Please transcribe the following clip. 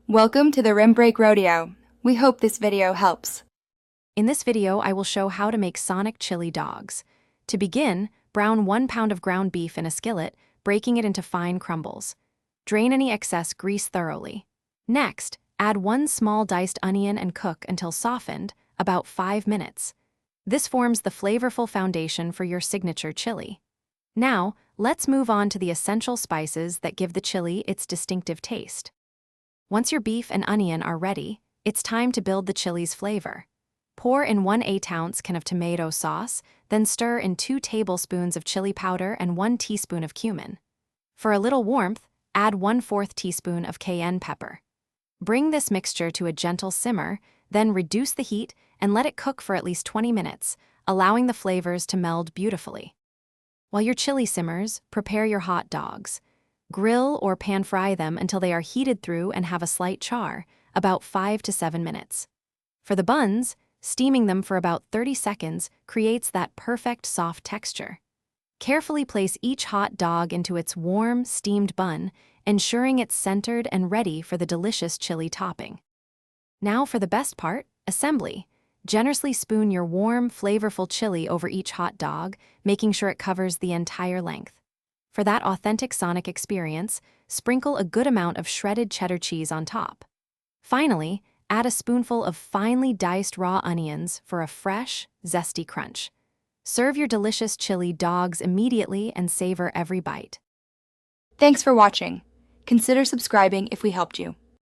Welcome to the Rim Break Rodeo. We hope this video helps. In this video, I will show how to make sonic chili dogs. To begin, brown 1 pound of ground beef in a skillet, breaking it into fine crumbles. Drain any excess grease thoroughly. Next, add 1 small diced onion and cook until softened, about 5 minutes. This forms the flavorful foundation for your signature chili. Now, let's move on to the essential spices that give the chili its distinctive taste. Once your beef and onion are ready, it's time to build the chili's flavor. Pour in 1/8 ounce can of tomato sauce, then stir in 2 tablespoons of chili powder and 1 teaspoon of cumin. For a little warmth, add 1/4 teaspoon of cayenne pepper. Bring this mixture to a gentle simmer, then reduce the heat and let it cook for at least 20 minutes, allowing the flavors to meld beautifully. While your chili simmers, prepare your hot dogs. Grill or pan-fry them until they are heated through and have a slight char, about 5 to 7 minutes. For the buns, steaming them for about 30 seconds creates that perfect soft texture. Carefully place each hot dog into its warm, steamed bun, ensuring it's centered and ready for the delicious chili topping. Now for the best part, assembly. Generously spoon your warm, flavorful chili over each hot dog, making sure it covers the entire length. For that authentic sonic experience, sprinkle a good amount of shredded cheddar cheese on top. Finally, add a spoonful of finely diced raw onions for a fresh, zesty crunch. Serve your delicious chili dogs immediately and savor every bite. Thanks for watching. Consider subscribing if we helped you.